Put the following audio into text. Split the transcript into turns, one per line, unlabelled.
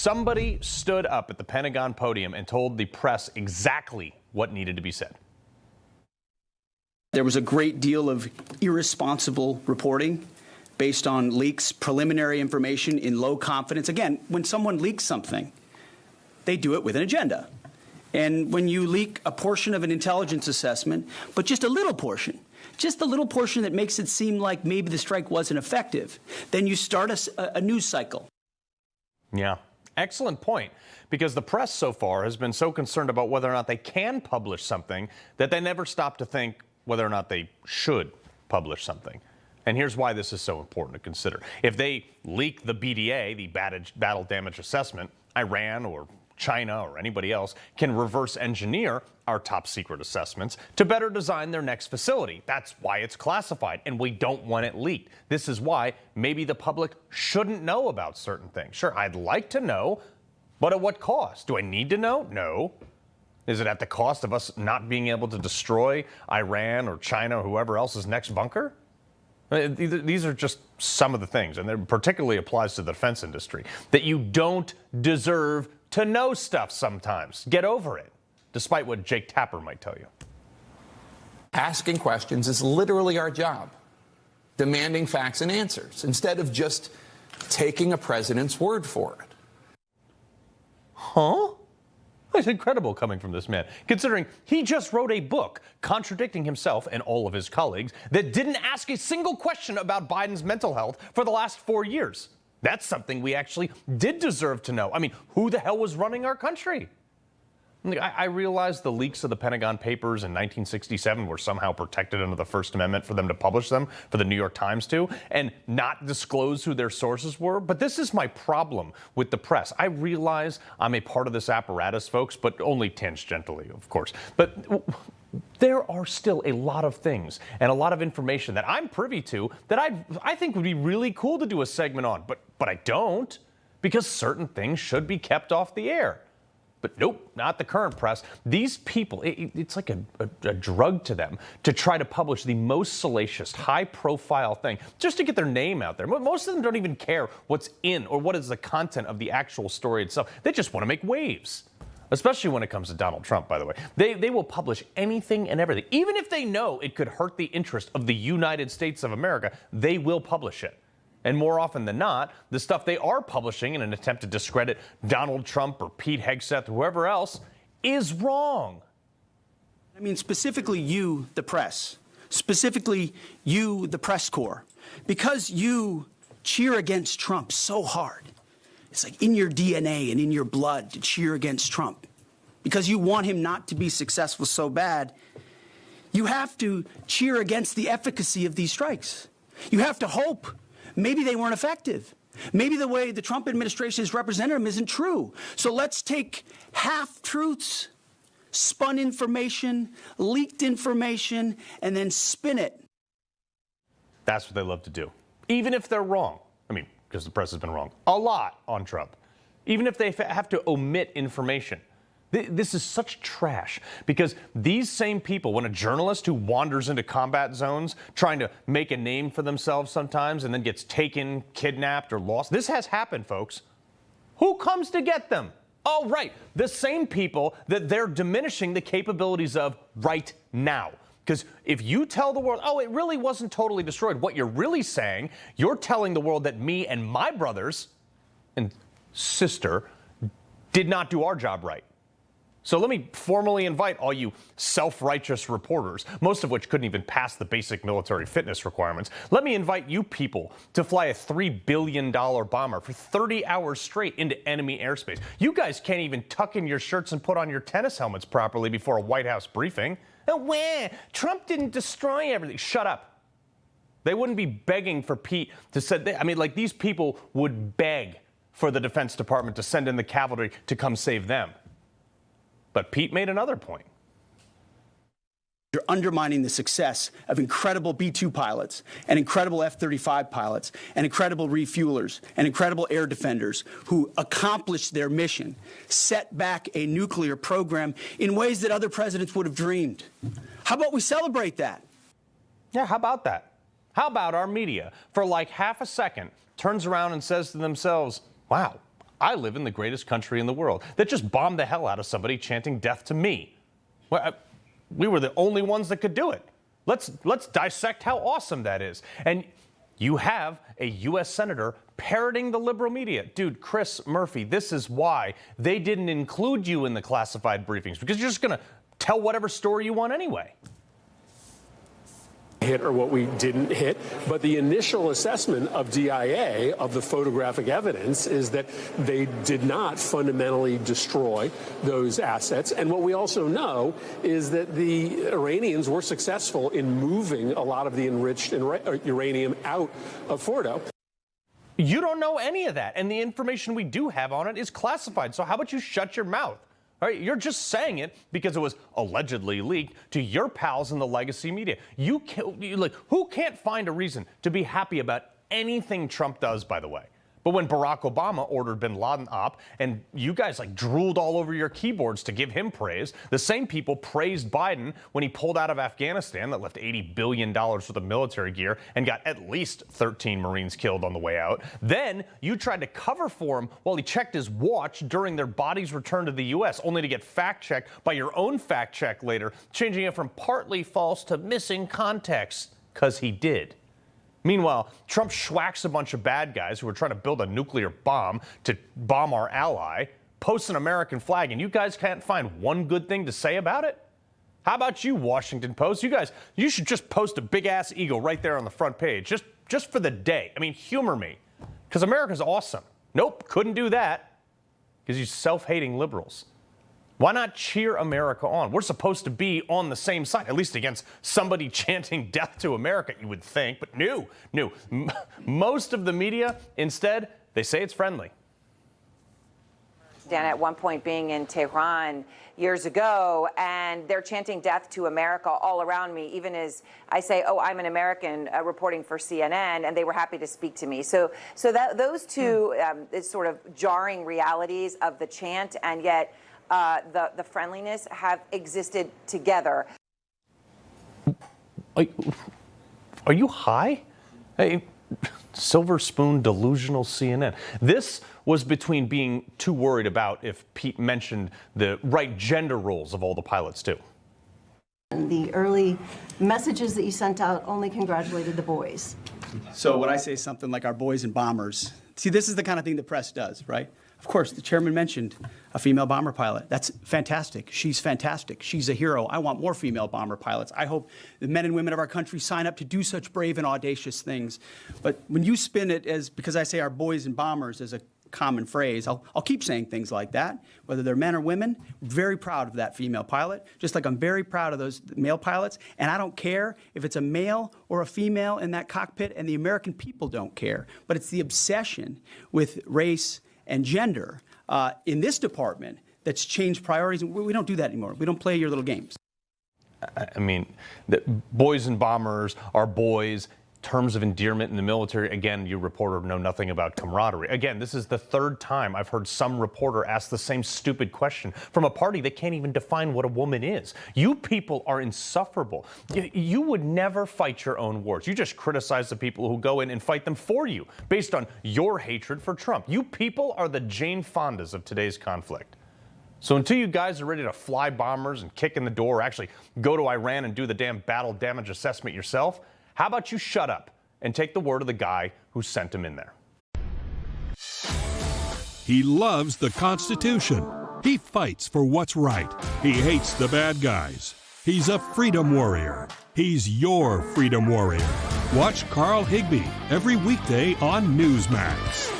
somebody stood up at the Pentagon podium and told the press exactly what needed to be said.
There was a great deal of irresponsible reporting based on leaks, preliminary information in low confidence. Again, when someone leaks something, they do it with an agenda. And when you leak a portion of an intelligence assessment, but just a little portion, just the little portion that makes it seem like maybe the strike wasn't effective, then you start a news cycle.
Yeah, excellent point. Because the press so far has been so concerned about whether or not they can publish something that they never stop to think whether or not they should publish something. And here's why this is so important to consider. If they leak the BDA, the battle damage assessment, Iran or China or anybody else can reverse engineer our top secret assessments to better design their next facility. That's why it's classified, and we don't want it leaked. This is why maybe the public shouldn't know about certain things. Sure, I'd like to know, but at what cost? Do I need to know? No. Is it at the cost of us not being able to destroy Iran or China or whoever else's next bunker? These are just some of the things, and it particularly applies to the defense industry, that you don't deserve to know stuff sometimes. Get over it, despite what Jake Tapper might tell you.
Asking questions is literally our job, demanding facts and answers, instead of just taking a president's word for it.
Huh? It's incredible coming from this man, considering he just wrote a book contradicting himself and all of his colleagues that didn't ask a single question about Biden's mental health for the last 4 years. That's something we actually did deserve to know. I mean, who the hell was running our country? I realize the leaks of the Pentagon papers in 1967 were somehow protected under the First Amendment for them to publish them, for the New York Times to, and not disclose who their sources were. But this is my problem with the press. I realize I'm a part of this apparatus, folks, but only tangentially, of course. But there are still a lot of things and a lot of information that I'm privy to that I think would be really cool to do a segment on, but I don't, because certain things should be kept off the air. But nope, not the current press. These people, it's like a drug to them to try to publish the most salacious, high-profile thing just to get their name out there. Most of them don't even care what's in or what is the content of the actual story itself. They just want to make waves, especially when it comes to Donald Trump, by the way. They will publish anything and everything. Even if they know it could hurt the interest of the United States of America, they will publish it. And more often than not, the stuff they are publishing in an attempt to discredit Donald Trump or Pete Hegseth, whoever else, is wrong.
I mean, specifically you, the press, specifically you, the press corps, because you cheer against Trump so hard. It's like in your DNA and in your blood to cheer against Trump. Because you want him not to be successful so bad, you have to cheer against the efficacy of these strikes. You have to hope maybe they weren't effective. Maybe the way the Trump administration has represented them isn't true. So let's take half-truths, spun information, leaked information, and then spin it.
That's what they love to do, even if they're wrong. I mean, because the press has been wrong a lot on Trump. Even if they have to omit information. This is such trash, because these same people, when a journalist who wanders into combat zones trying to make a name for themselves sometimes and then gets taken, kidnapped, or lost, this has happened, folks. Who comes to get them? Oh, right, the same people that they're diminishing the capabilities of right now. Because if you tell the world, oh, it really wasn't totally destroyed, what you're really saying, you're telling the world that me and my brothers and sister did not do our job right. So let me formally invite all you self-righteous reporters, most of which couldn't even pass the basic military fitness requirements. Let me invite you people to fly a $3 billion bomber for 30 hours straight into enemy airspace. You guys can't even tuck in your shirts and put on your tennis helmets properly before a White House briefing. Oh, Trump didn't destroy everything. Shut up. They wouldn't be begging for Pete to send, these people would beg for the Defense Department to send in the cavalry to come save them. But Pete made another point.
You're undermining the success of incredible B-2 pilots and incredible F-35 pilots and incredible refuelers and incredible air defenders who accomplished their mission, set back a nuclear program in ways that other presidents would have dreamed. How about we celebrate that?
Yeah, how about that? How about our media, for like half a second, turns around and says to themselves, wow, I live in the greatest country in the world that just bombed the hell out of somebody chanting death to me. Well, we were the only ones that could do it. Let's dissect how awesome that is. And you have a U.S. senator parroting the liberal media. Dude, Chris Murphy, this is why they didn't include you in the classified briefings, because you're just going to tell whatever story you want anyway.
Hit or what we didn't hit, but the initial assessment of DIA of the photographic evidence is that they did not fundamentally destroy those assets. And what we also know is that the Iranians were successful in moving a lot of the enriched uranium out of Fordo.
You don't know any of that, and the information we do have on it is classified. So how about you shut your mouth? All right, you're just saying it because it was allegedly leaked to your pals in the legacy media. Who can't find a reason to be happy about anything Trump does, by the way? But when Barack Obama ordered bin Laden up and you guys drooled all over your keyboards to give him praise, the same people praised Biden when he pulled out of Afghanistan that left $80 billion worth of military gear and got at least 13 Marines killed on the way out. Then you tried to cover for him while he checked his watch during their body's return to the U.S., only to get fact-checked by your own fact-check later, changing it from partly false to missing context, because he did. Meanwhile, Trump schwacks a bunch of bad guys who are trying to build a nuclear bomb to bomb our ally, posts an American flag, and you guys can't find one good thing to say about it? How about you, Washington Post? You should just post a big-ass eagle right there on the front page, just for the day. I mean, humor me, because America's awesome. Nope, couldn't do that, because you self-hating liberals. Why not cheer America on? We're supposed to be on the same side, at least against somebody chanting death to America, you would think. But no. Most of the media, instead, they say it's friendly.
Dan, at one point being in Tehran years ago, and they're chanting death to America all around me, even as I say, oh, I'm an American reporting for CNN, and they were happy to speak to me. So that those two is sort of jarring realities of the chant, and yet the friendliness have existed together.
Are you high? Hey, silver spoon delusional CNN. This was between being too worried about if Pete mentioned the right gender roles of all the pilots too.
The early messages that you sent out only congratulated the boys.
So when I say something like our boys and bombers, see, this is the kind of thing the press does, right? Of course, the chairman mentioned a female bomber pilot. That's fantastic. She's fantastic. She's a hero. I want more female bomber pilots. I hope the men and women of our country sign up to do such brave and audacious things. But when you spin it as, because I say our boys and bombers as a common phrase, I'll keep saying things like that, whether they're men or women. I'm very proud of that female pilot, just like I'm very proud of those male pilots. And I don't care if it's a male or a female in that cockpit, and the American people don't care. But it's the obsession with race and gender in this department that's changed priorities. We don't do that anymore. We don't play your little games.
I mean, the boys and bombers are boys. Terms of endearment in the military, again, you reporter know nothing about camaraderie. Again, this is the third time I've heard some reporter ask the same stupid question from a party that can't even define what a woman is. You people are insufferable. You would never fight your own wars. You just criticize the people who go in and fight them for you based on your hatred for Trump. You people are the Jane Fondas of today's conflict. So until you guys are ready to fly bombers and kick in the door, or actually go to Iran and do the damn battle damage assessment yourself, how about you shut up and take the word of the guy who sent him in there?
He loves the Constitution. He fights for what's right. He hates the bad guys. He's a freedom warrior. He's your freedom warrior. Watch Carl Higbie every weekday on Newsmax.